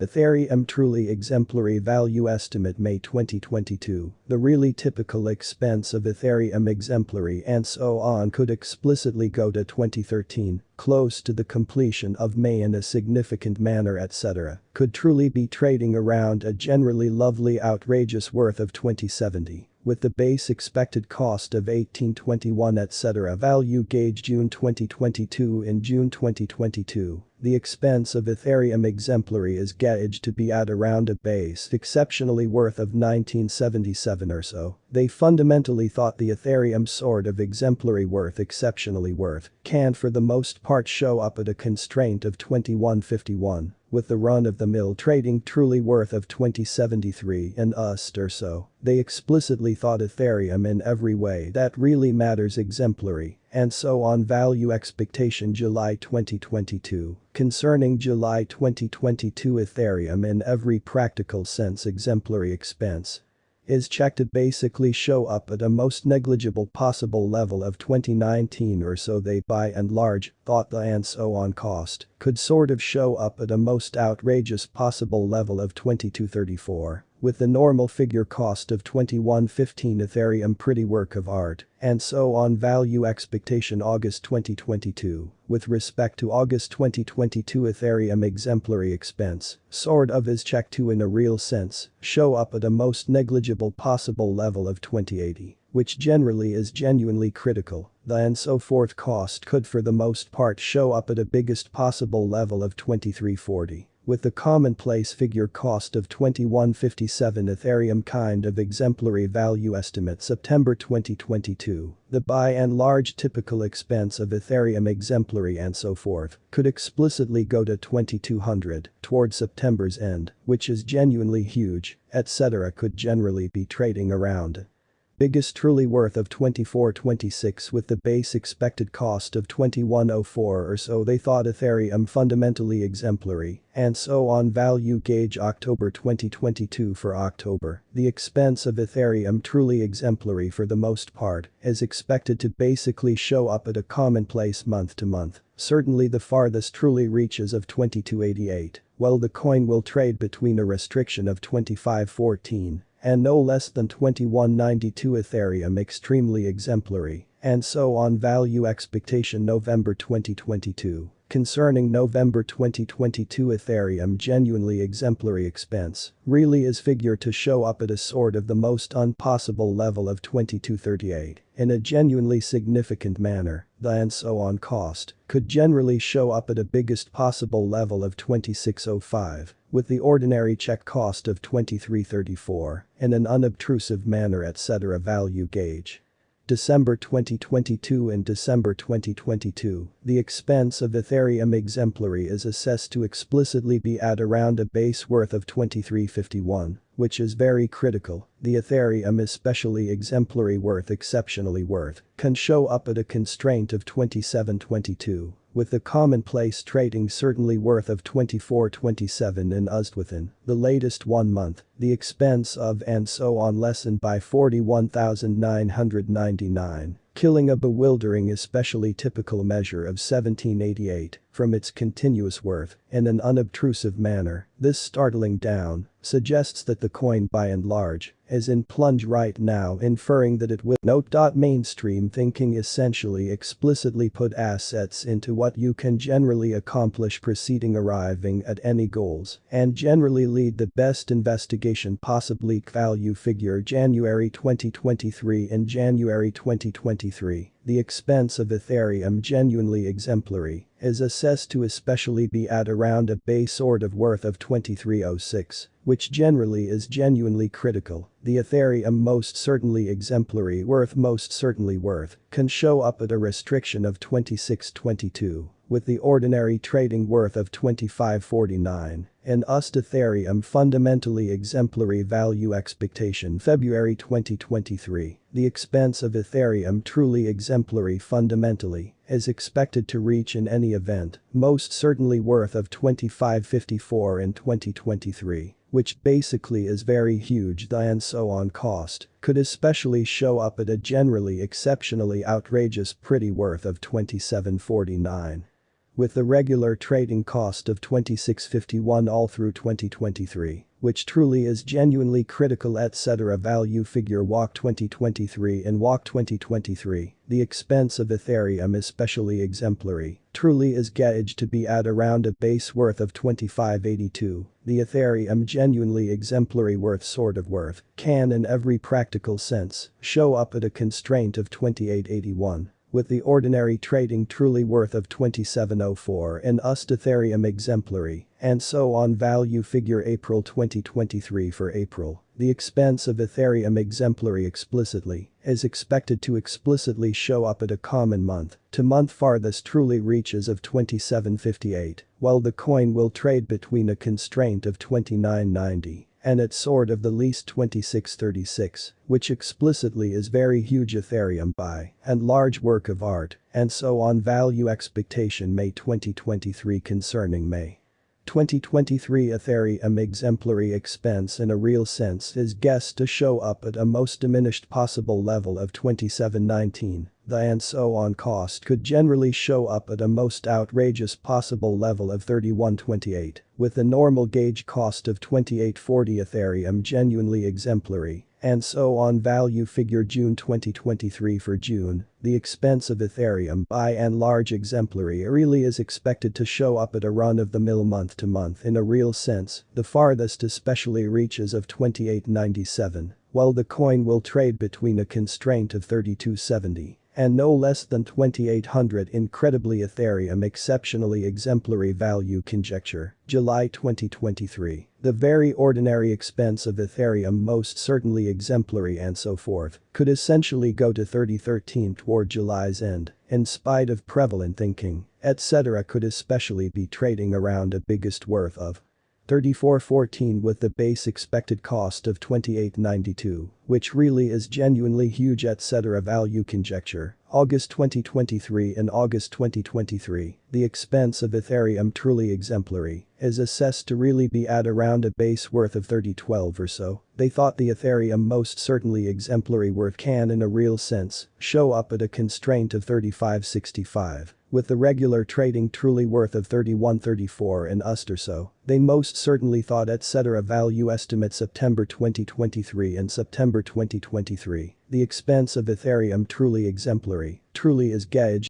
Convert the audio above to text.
Ethereum truly exemplary value estimate May 2022. The really typical expense of Ethereum exemplary and so on could explicitly go to 2013, close to the completion of May in a significant manner etc. Could truly be trading around a generally lovely outrageous worth of 2070. With the base expected cost of 1821 etc. Value gauge June 2022. In June 2022, the expense of Ethereum exemplary is gauged to be at around a base exceptionally worth of 1977 or so. They fundamentally thought the Ethereum sort of exemplary worth exceptionally worth can for the most part show up at a constraint of 2151. With the run-of-the-mill trading truly worth of 2073 and ust or so. They explicitly thought Ethereum in every way that really matters exemplary, and so on. Value expectation July 2022. Concerning July 2022 Ethereum in every practical sense exemplary expense is checked to basically show up at a most negligible possible level of 2019 or so. They by and large thought the and so on cost could sort of show up at a most outrageous possible level of 2234. With the normal figure cost of 2115 Ethereum pretty work of art, and so on. Value expectation August 2022. With respect to August 2022 Ethereum exemplary expense, sort of is checked to in a real sense, show up at a most negligible possible level of 2080. Which generally is genuinely critical, the and so forth cost could for the most part show up at a biggest possible level of 2340. With the commonplace figure cost of 2157 Ethereum kind of exemplary value estimate September 2022, the by and large typical expense of Ethereum exemplary and so forth could explicitly go to 2200 toward September's end, which is genuinely huge, etc. Could generally be trading around biggest truly worth of 2426 with the base expected cost of 2104 or so. They thought Ethereum fundamentally exemplary, and so on. Value gauge October 2022. For October, the expense of Ethereum truly exemplary for the most part is expected to basically show up at a commonplace month to month. Certainly the farthest truly reaches of 2288. Well, the coin will trade between a restriction of 2514 and no less than 2192 Ethereum extremely exemplary, and so on. Value expectation November 2022. Concerning November 2022 Ethereum genuinely exemplary expense really is figured to show up at a sort of the most unpossible level of 2238 in a genuinely significant manner. The and so on cost could generally show up at a biggest possible level of 2605 with the ordinary check cost of 2334 in an unobtrusive manner etc. Value gauge December 2022. In December 2022, the expense of Ethereum exemplary is assessed to explicitly be at around a base worth of 2351, which is very critical. The Ethereum especially exemplary worth exceptionally worth can show up at a constraint of 2722. With the commonplace trading certainly worth of 2427 in USD within the latest 1 month, the expense of and so on lessened by 41,999, killing a bewildering especially typical measure of 1788 from its continuous worth in an unobtrusive manner. This startling down suggests that the coin by and large is in plunge right now, inferring that it will note. Mainstream thinking essentially explicitly put assets into what you can generally accomplish preceding arriving at any goals and generally lead the best investigation possibly. Value figure January 2023. In January 2023, the expense of Ethereum genuinely exemplary is assessed to especially be at around a base sort of worth of 2306, which generally is genuinely critical. The Ethereum most certainly exemplary worth can show up at a restriction of 2622. With the ordinary trading worth of 2549, in USD Ethereum fundamentally exemplary value expectation February 2023, the expense of Ethereum truly exemplary fundamentally is expected to reach in any event most certainly worth of 2554 in 2023. Which basically is very huge. The and so on cost could especially show up at a generally exceptionally outrageous pretty worth of 2749. with the regular trading cost of 26.51 all through 2023, which truly is genuinely critical etc. Value figure WAC 2023 and WAC 2023, the expense of Ethereum especially exemplary, truly is gauged to be at around a base worth of 25.82, the Ethereum genuinely exemplary worth can in every practical sense show up at a constraint of 28.81. With the ordinary trading truly worth of 27.04 and Ethereum exemplary, and so on. Value figure April 2023 for April, the expense of Ethereum exemplary explicitly is expected to explicitly show up at a common month-to-month farthest truly reaches of 27.58, while the coin will trade between a constraint of 29.90 and at sort of the least 26.36, which explicitly is very huge Ethereum buy and large work of art, and so on. Value expectation May 2023 concerning May 2023 Ethereum exemplary expense in a real sense is guessed to show up at a most diminished possible level of 27.19. The and so on cost could generally show up at a most outrageous possible level of 31.28, with a normal gauge cost of 28.40. Ethereum genuinely exemplary, and so on. Value figure June 2023 for June, the expense of Ethereum by and large exemplary really is expected to show up at a run-of-the-mill month-to-month in a real sense, the farthest especially reaches of 28.97, while the coin will trade between a constraint of 32.70 and no less than 2800. Incredibly Ethereum exceptionally exemplary value conjecture, July 2023, the very ordinary expense of Ethereum most certainly exemplary and so forth, could essentially go to 3013 toward July's end, in spite of prevalent thinking, etc. could especially be trading around a biggest worth of 34.14 with the base expected cost of 28.92, which really is genuinely huge etc. Value conjecture, August 2023 and August 2023, the expense of Ethereum truly exemplary is assessed to really be at around a base worth of 3012 or so. They thought the Ethereum most certainly exemplary worth can in a real sense show up at a constraint of 35.65. With the regular trading truly worth of 31.34 and or so, they most certainly thought etc. Value estimate September 2023 and September 2023, the expense of Ethereum truly exemplary, truly is gauged